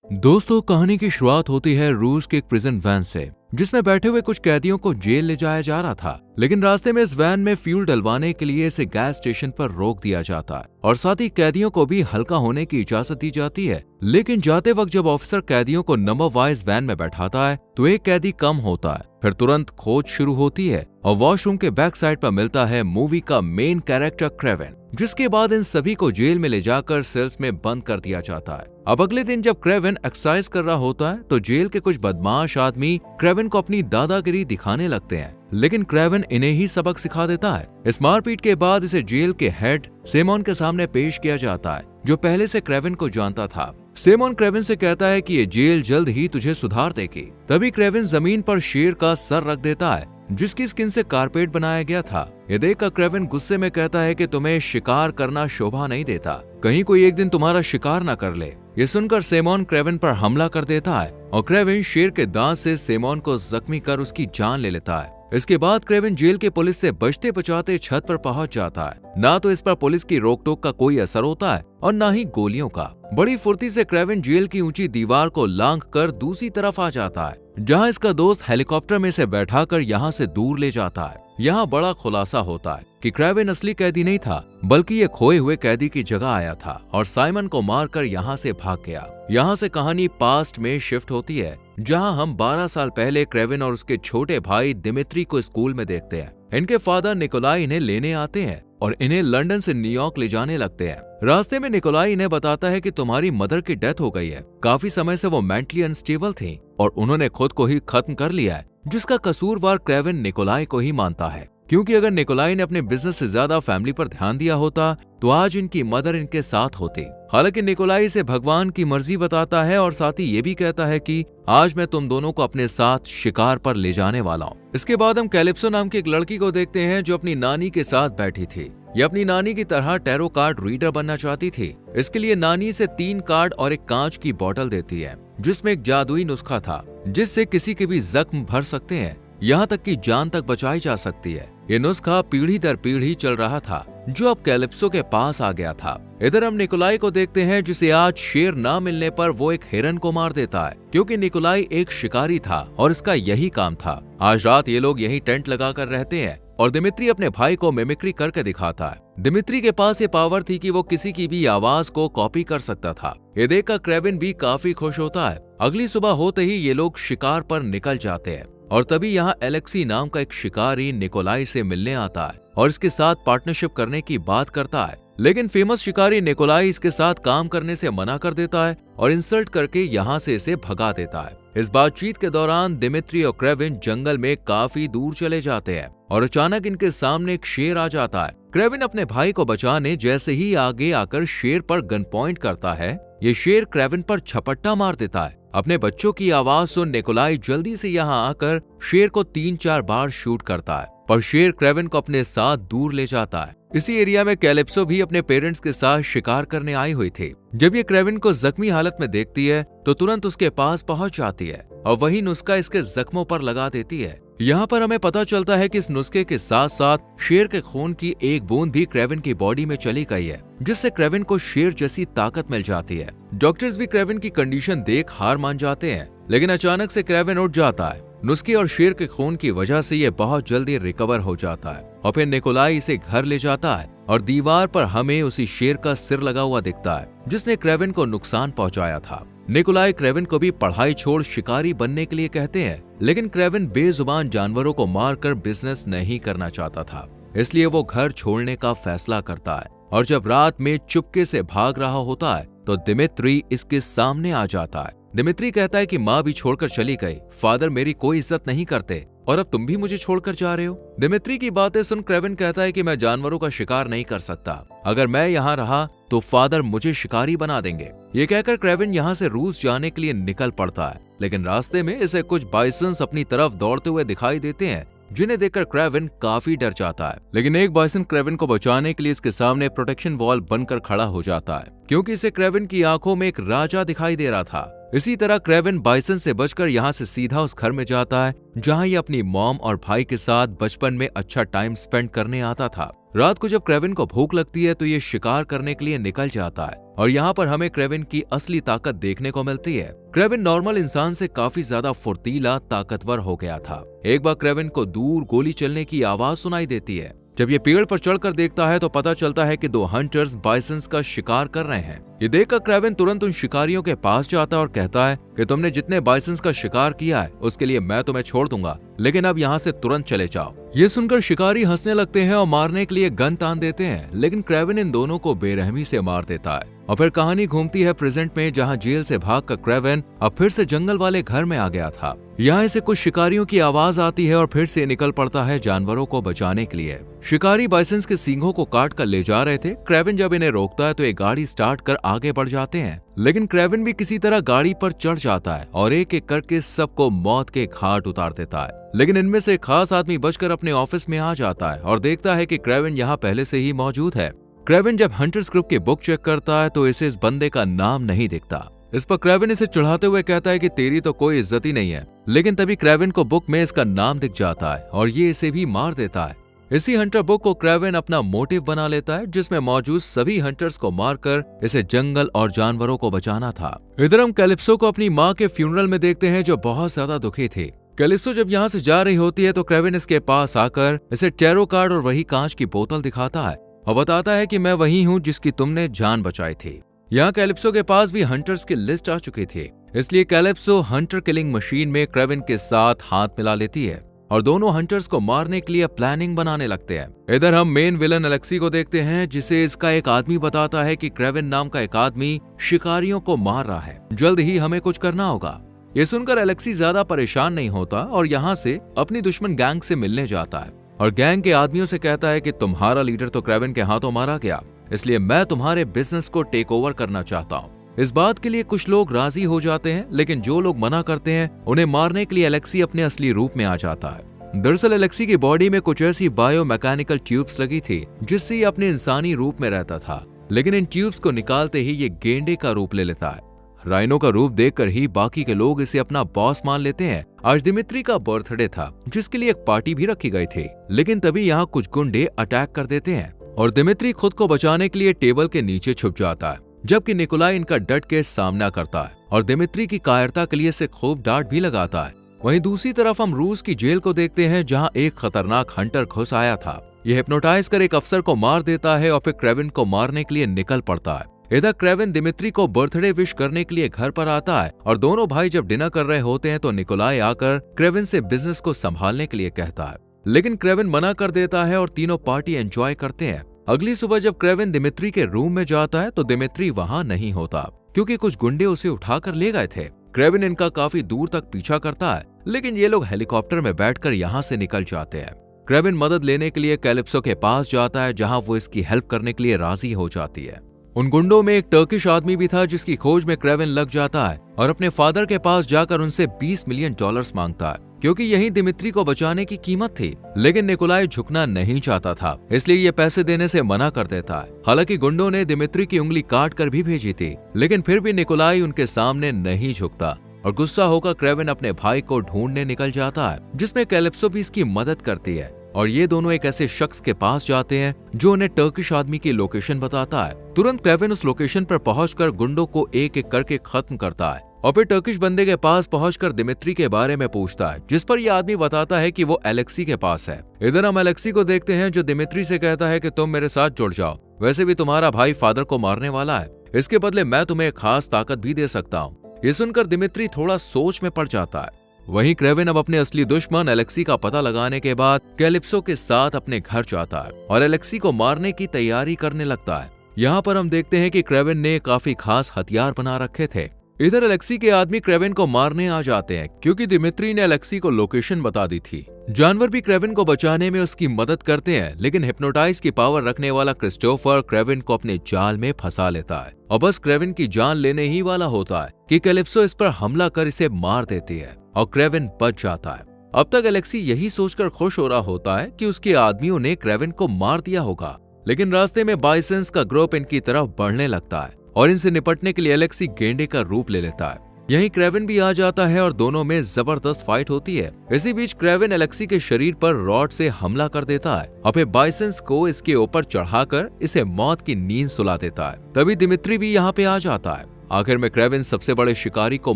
दोस्तों, कहानी की शुरुआत होती है रूस के एक प्रिजन वैन से, जिसमें बैठे हुए कुछ कैदियों को जेल ले जाया जा रहा था। लेकिन रास्ते में इस वैन में फ्यूल डलवाने के लिए इसे गैस स्टेशन पर रोक दिया जाता है और साथ ही कैदियों को भी हल्का होने की इजाजत दी जाती है। लेकिन जाते वक्त जब ऑफिसर कैदियों को नंबर वाइज वैन में बैठाता है तो एक कैदी कम होता है। फिर तुरंत खोज शुरू होती है और वॉशरूम के बैक साइड पर मिलता है मूवी का मेन कैरेक्टर क्रेवेन, जिसके बाद इन सभी को जेल में ले जाकर सेल्स में बंद कर दिया जाता है। अब अगले दिन जब क्रेवेन एक्सरसाइज कर रहा होता है तो जेल के कुछ बदमाश आदमी क्रेवेन को अपनी दादागिरी दिखाने लगते हैं, लेकिन क्रेवेन इन्हें ही सबक सिखा देता है। इस मारपीट के बाद इसे जेल के हेड सेमोन के सामने पेश किया जाता है, जो पहले से क्रेवेन को जानता था। सेमोन क्रेवेन से कहता है कि ये जेल जल्द ही तुझे सुधार देगी। तभी क्रेवेन जमीन पर शेर का सर रख देता है, जिसकी स्किन से कारपेट बनाया गया था। ये देखकर क्रेवेन गुस्से में कहता है कि तुम्हें शिकार करना शोभा नहीं देता, कहीं कोई एक दिन तुम्हारा शिकार न कर ले। ये सुनकर सेमोन क्रेवेन पर हमला कर देता है और क्रेवेन शेर के दांत से सेमोन को जख्मी कर उसकी जान ले लेता है। इसके बाद क्रेवेन जेल के पुलिस से बचते बचाते छत पर पहुंच जाता है। ना तो इस पर पुलिस की रोक टोक का कोई असर होता है और ना ही गोलियों का। बड़ी फुर्ती से क्रेवेन जेल की ऊंची दीवार को लांघ कर दूसरी तरफ आ जाता है, जहां इसका दोस्त हेलीकॉप्टर में से बैठाकर यहां से दूर ले जाता है। यहाँ बड़ा खुलासा होता है कि क्रेवेन असली कैदी नहीं था, बल्कि ये खोए हुए कैदी की जगह आया था और साइमन को मारकर यहाँ से भाग गया। यहाँ से कहानी पास्ट में शिफ्ट होती है, जहाँ हम 12 साल पहले क्रेवेन और उसके छोटे भाई दिमित्री को स्कूल में देखते हैं। इनके फादर निकोलाई इन्हें लेने आते हैं और इन्हें लंदन से न्यूयॉर्क ले जाने लगते हैं। रास्ते में निकोलाई इन्हें बताता है कि तुम्हारी मदर की डेथ हो गई है। काफी समय से वो मेंटली अनस्टेबल थी और उन्होंने खुद को ही खत्म कर लिया है, जिसका कसूरवार क्रेवेन निकोलाई को ही मानता है, क्योंकि अगर निकोलाई ने अपने बिजनेस से ज्यादा फैमिली पर ध्यान दिया होता तो आज इनकी मदर इनके साथ होती। हालांकि निकोलाई इसे भगवान की मर्जी बताता है और साथ ही ये भी कहता है कि आज मैं तुम दोनों को अपने साथ शिकार पर ले जाने वाला हूँ। इसके बाद हम कैलिप्सो नाम की एक लड़की को देखते हैं, जो अपनी नानी के साथ बैठी थी। ये अपनी नानी की तरह टैरो कार्ड रीडर बनना चाहती थी। इसके लिए नानी से 3 कार्ड और एक कांच की बोतल देती है, जिसमें एक जादुई नुस्खा था, जिससे किसी के भी जख्म भर सकते हैं, यहाँ तक कि जान तक बचाई जा सकती है। ये नुस्खा पीढ़ी दर पीढ़ी चल रहा था, जो अब कैलिप्सो के पास आ गया था। इधर हम निकोलाई को देखते हैं, जिसे आज शेर ना मिलने पर वो एक हिरन को मार देता है, क्योंकि निकोलाई एक शिकारी था और इसका यही काम था। आज रात ये लोग यही टेंट लगाकर रहते हैं और दिमित्री अपने भाई को मिमिक्री करके दिखाता है। दिमित्री के पास ये पावर थी कि वो किसी की भी आवाज को कॉपी कर सकता था। ये देखकर क्रेवेन भी काफी खुश होता है। अगली सुबह होते ही ये लोग शिकार पर निकल जाते हैं और तभी यहाँ एलेक्सी नाम का एक शिकारी निकोलाई से मिलने आता है और इसके साथ पार्टनरशिप करने की बात करता है। लेकिन फेमस शिकारी निकोलाई इसके साथ काम करने से मना कर देता है और इंसल्ट करके यहाँ से इसे भगा देता है। इस बातचीत के दौरान दिमित्री और क्रेवेन जंगल में काफी दूर चले जाते हैं और अचानक इनके सामने एक शेर आ जाता है। क्रेवेन अपने भाई को बचाने जैसे ही आगे आकर शेर पर गन पॉइंट करता है, ये शेर क्रेवेन पर झपट्टा मार देता है। अपने बच्चों की आवाज सुन निकोलाई जल्दी से यहाँ आकर शेर को 3-4 बार शूट करता है, पर शेर क्रेवेन को अपने साथ दूर ले जाता है। इसी एरिया में कैलिप्सो भी अपने पेरेंट्स के साथ शिकार करने आई हुई थी। जब ये क्रेवेन को जख्मी हालत में देखती है तो तुरंत उसके पास पहुंच जाती है और वही नुस्खा इसके जख्मों पर लगा देती है। यहाँ पर हमें पता चलता है कि इस नुस्खे के साथ साथ शेर के खून की एक बूंद भी क्रेवेन की बॉडी में चली गई है, जिससे क्रेवेन को शेर जैसी ताकत मिल जाती है। डॉक्टर्स भी क्रेवेन की कंडीशन देख हार मान जाते हैं, लेकिन अचानक से क्रेवेन उठ जाता है। नुस्खे और शेर के खून की वजह से ये बहुत जल्दी रिकवर हो जाता है और फिर निकोलाई इसे घर ले जाता है और दीवार पर हमें उसी शेर का सिर लगा हुआ दिखता है, जिसने क्रेवेन को नुकसान पहुंचाया था। निकोलाई क्रेवेन को भी पढ़ाई छोड़ शिकारी बनने के लिए कहते हैं, लेकिन क्रेवेन बेजुबान जानवरों को मारकर बिजनेस नहीं करना चाहता था, इसलिए वो घर छोड़ने का फैसला करता है। और जब रात में चुपके से भाग रहा होता है तो दिमित्री इसके सामने आ जाता है। दिमित्री कहता है कि माँ भी छोड़कर चली गई, फादर मेरी कोई इज्जत नहीं करते और अब तुम भी मुझे छोड़कर जा रहे हो। दिमित्री की बातें सुन क्रेवेन कहता है कि मैं जानवरों का शिकार नहीं कर सकता, अगर मैं यहाँ रहा तो फादर मुझे शिकारी बना देंगे। ये कहकर क्रेवेन यहाँ से रूस जाने के लिए निकल पड़ता है, लेकिन रास्ते में इसे कुछ बाइसन्स अपनी तरफ दौड़ते हुए दिखाई देते हैं, जिन्हें देखकर क्रेवेन काफी डर जाता है। लेकिन एक बाइसन क्रेवेन को बचाने के लिए इसके सामने प्रोटेक्शन वॉल बनकर खड़ा हो जाता है, क्योंकि इसे क्रेवेन की आंखों में एक राजा दिखाई दे रहा था। इसी तरह क्रेवेन बाइसन से बचकर यहाँ से सीधा उस घर में जाता है, जहाँ ये अपनी मॉम और भाई के साथ बचपन में अच्छा टाइम स्पेंड करने आता था। रात को जब क्रेविन को भूख लगती है तो ये शिकार करने के लिए निकल जाता है और यहाँ पर हमें क्रेविन की असली ताकत देखने को मिलती है। क्रेविन नॉर्मल इंसान से काफी ज्यादा फुर्तीला, ताकतवर हो गया था। एक बार क्रेविन को दूर गोली चलने की आवाज सुनाई देती है। जब ये पेड़ पर चढ़कर देखता है तो पता चलता है कि दो हंटर्स बाइसन्स का शिकार कर रहे हैं। ये देखकर क्रेविन तुरंत उन शिकारियों के पास जाता है और कहता है कि तुमने जितने बाइसन्स का शिकार किया है उसके लिए मैं तुम्हें छोड़ दूंगा, लेकिन अब यहाँ से तुरंत चले जाओ। ये सुनकर शिकारी हंसने लगते हैं और मारने के लिए गन तान देते हैं, लेकिन क्रेविन इन दोनों को बेरहमी से मार देता है। और फिर कहानी घूमती है प्रेजेंट में, जहाँ जेल से भागकर क्रेविन अब फिर से जंगल वाले घर में आ गया था। यहाँ इसे कुछ शिकारियों की आवाज आती है और फिर से निकल पड़ता है जानवरों को बचाने के लिए। शिकारी बाइसन्स के सींगों को काट कर ले जा रहे थे। क्रेविन जब इन्हें रोकता है तो एक गाड़ी स्टार्ट कर आगे बढ़ जाते हैं, लेकिन क्रेविन भी किसी तरह गाड़ी पर चढ़ जाता है और एक एक करके सबको मौत के घाट उतार देता है। लेकिन इनमें से एक खास आदमी बचकर अपने ऑफिस में आ जाता है और देखता है कि क्रेविन यहाँ पहले से ही मौजूद है। क्रेविन जब हंटर्स ग्रुप की बुक चेक करता है तो इसे इस बंदे का नाम नहीं दिखता। इस पर क्रेविन इसे चिढ़ाते हुए कहता है कि तेरी तो कोई इज्जत ही नहीं है, लेकिन तभी क्रेविन को बुक में इसका नाम दिख जाता है और ये इसे भी मार देता है। इसी हंटर बुक को क्रेविन अपना मोटिव बना लेता है, जिसमें मौजूद सभी हंटर्स को मारकर इसे जंगल और जानवरों को बचाना था। इधर हम कैलिप्सो को अपनी माँ के फ्यूनरल में देखते हैं, जो बहुत ज्यादा दुखी थी। कैलिप्सो जब यहाँ से जा रही होती है तो क्रेविन इसके पास आकर इसे टैरो कार्ड और वही कांच की बोतल दिखाता है और बताता है कि मैं वही हूँ जिसकी तुमने जान बचाई थी। यहाँ कैलिप्सो के पास भी हंटर्स की लिस्ट आ चुकी थी, इसलिए कैलिप्सो हंटर किलिंग मशीन में क्रेविन के साथ हाथ मिला लेती है और दोनों हंटर्स को मारने के लिए प्लानिंग बनाने लगते हैं। इधर हम मेन विलन एलेक्सी को देखते हैं, जिसे इसका एक आदमी बताता है कि क्रेविन नाम का एक आदमी शिकारियों को मार रहा है, जल्द ही हमें कुछ करना होगा। ये सुनकर एलेक्सी ज्यादा परेशान नहीं होता और यहाँ से अपनी दुश्मन गैंग से मिलने जाता है और गैंग के आदमियों से कहता है कि तुम्हारा लीडर तो क्रेविन के हाथों मारा गया, इसलिए मैं तुम्हारे बिजनेस को टेक ओवर करना चाहता हूँ। इस बात के लिए कुछ लोग राजी हो जाते हैं, लेकिन जो लोग मना करते हैं उन्हें मारने के लिए एलेक्सी अपने असली रूप में आ जाता है। दरअसल एलेक्सी की बॉडी में कुछ ऐसी बायो मैकेनिकल ट्यूब्स लगी थी जिससे ये अपने इंसानी रूप में रहता था, लेकिन इन ट्यूब्स को निकालते ही ये गेंडे का रूप ले लेता है। राइनो का रूप देखकर ही बाकी के लोग इसे अपना बॉस मान लेते हैं। आज दिमित्री का बर्थडे था, जिसके लिए एक पार्टी भी रखी गई थी, लेकिन तभी यहाँ कुछ गुंडे अटैक कर देते हैं और दिमित्री खुद को बचाने के लिए टेबल के नीचे छुप जाता है, जबकि निकोलाई इनका डट के सामना करता है और दिमित्री की कायरता के लिए से खूब डांट भी लगाता है। वहीं दूसरी तरफ हम रूस की जेल को देखते हैं, जहां एक खतरनाक हंटर घुस आया था। यह हिप्नोटाइज कर एक अफसर को मार देता है और फिर क्रेविन को मारने के लिए निकल पड़ता है। इधर क्रेविन दिमित्री को बर्थडे विश करने के लिए घर पर आता है और दोनों भाई जब डिनर कर रहे होते हैं तो निकोलाई आकर क्रेविन से बिजनेस को संभालने के लिए कहता है, लेकिन क्रेविन मना कर देता है और तीनों पार्टी एंजॉय करते हैं। अगली सुबह जब क्रेविन दिमित्री के रूम में जाता है तो दिमित्री वहां नहीं होता, क्योंकि कुछ गुंडे उसे उठाकर ले गए थे। क्रेविन इनका काफी दूर तक पीछा करता है, लेकिन ये लोग हेलीकॉप्टर में बैठकर यहाँ से निकल जाते हैं। क्रेविन मदद लेने के लिए कैलिप्सो के पास जाता है, जहाँ वो इसकी हेल्प करने के लिए राजी हो जाती है। उन गुंडों में एक टर्किश आदमी भी था, जिसकी खोज में क्रेविन लग जाता है और अपने फादर के पास जाकर उनसे $20 मिलियन मांगता है, क्योंकि यही दिमित्री को बचाने की कीमत थी। लेकिन निकोलाई झुकना नहीं चाहता था, इसलिए ये पैसे देने से मना कर देता है। हालांकि गुंडों ने दिमित्री की उंगली काट कर भी भेजी थी, लेकिन फिर भी निकोलाई उनके सामने नहीं झुकता और गुस्सा होकर क्रेविन अपने भाई को ढूंढने निकल जाता है, जिसमें कैलिप्सो भी इसकी मदद करती है और ये दोनों एक ऐसे शख्स के पास जाते हैं जो उन्हें टर्किश आदमी की लोकेशन बताता है। तुरंत क्रेविन उस लोकेशन पर पहुंचकर गुंडों को एक एक करके खत्म करता है और फिर टर्किश बंदे के पास पहुंचकर दिमित्री के बारे में पूछता है, जिस पर यह आदमी बताता है कि वो एलेक्सी के पास है। इधर हम एलेक्सी को देखते हैं, जो दिमित्री से कहता है कि तुम मेरे साथ जुड़ जाओ, वैसे भी तुम्हारा भाई फादर को मारने वाला है, इसके बदले मैं तुम्हें खास ताकत भी दे सकता हूँ। ये सुनकर दिमित्री थोड़ा सोच में पड़ जाता है। वहीं क्रेविन अब अपने असली दुश्मन एलेक्सी का पता लगाने के बाद कैलिप्सो के साथ अपने घर जाता है और एलेक्सी को मारने की तैयारी करने लगता है। यहाँ पर हम देखते हैं कि क्रेविन ने काफी खास हथियार बना रखे थे। इधर एलेक्सी के आदमी क्रेविन को मारने आ जाते हैं, क्योंकि दिमित्री ने एलेक्सी को लोकेशन बता दी थी। जानवर भी क्रेविन को बचाने में उसकी मदद करते हैं, लेकिन हिप्नोटाइज की पावर रखने वाला क्रिस्टोफर क्रेविन को अपने जाल में फंसा लेता है और बस क्रेविन की जान लेने ही वाला होता है कि कैलिप्सो इस पर हमला कर इसे मार देती है और क्रेविन बच जाता है। अब तक एलेक्सी यही सोचकर खुश हो रहा होता है कि उसके आदमियों ने क्रेविन को मार दिया होगा, लेकिन रास्ते में बाइसन्स का ग्रुप इनकी तरफ बढ़ने लगता है और इनसे निपटने के लिए एलेक्सी गेंडे का रूप ले लेता है। यहीं क्रेविन भी आ जाता है और दोनों में जबरदस्त फाइट होती है। इसी बीच क्रेविन एलेक्सी के शरीर पर रॉड से हमला कर देता है और फिर बाइसेंस को इसके ऊपर चढ़ाकर इसे मौत की नींद सुला देता है। तभी दिमित्री भी यहाँ पे आ जाता है। आखिर में क्रेविन सबसे बड़े शिकारी को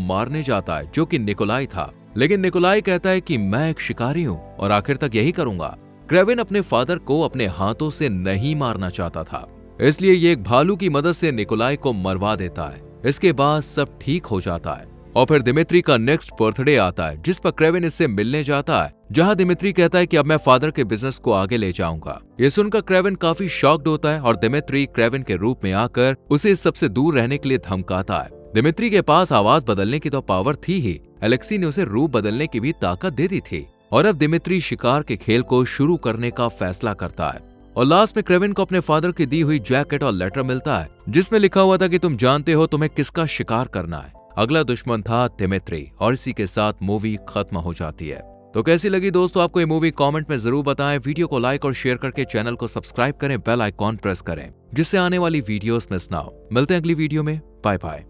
मारने जाता है जो कि निकोलाई था, लेकिन निकोलाई कहता है कि मैं एक शिकारी हूँ और आखिर तक यही करूंगा। क्रेविन अपने फादर को अपने हाथों से नहीं मारना चाहता था, इसलिए ये एक भालू की मदद से निकोलाई को मरवा देता है। इसके बाद सब ठीक हो जाता है और फिर दिमित्री का नेक्स्ट बर्थडे आता है जिस पर क्रेविन इससे मिलने जाता है, जहां दिमित्री कहता है कि अब मैं फादर के बिजनेस को आगे ले जाऊंगा। ये सुनकर क्रेविन काफी शॉक्ड होता है और दिमित्री क्रेविन के रूप में आकर उसे इस सबसे दूर रहने के लिए धमकाता है। दिमित्री के पास आवाज बदलने की तो पावर थी ही, एलेक्सी ने उसे रूप बदलने की भी ताकत दे दी थी और अब दिमित्री शिकार के खेल को शुरू करने का फैसला करता है। और लास्ट में क्रेविन को अपने फादर की दी हुई जैकेट और लेटर मिलता है जिसमें लिखा हुआ था कि तुम जानते हो तुम्हें किसका शिकार करना है। अगला दुश्मन था दिमित्री और इसी के साथ मूवी खत्म हो जाती है। तो कैसी लगी दोस्तों आपको ये मूवी? कमेंट में जरूर बताएं। वीडियो को लाइक और शेयर करके चैनल को सब्सक्राइब करें, बेल आइकॉन प्रेस करें जिससे आने वाली वीडियोस मिस ना हो। मिलते हैं अगली वीडियो में। Bye bye.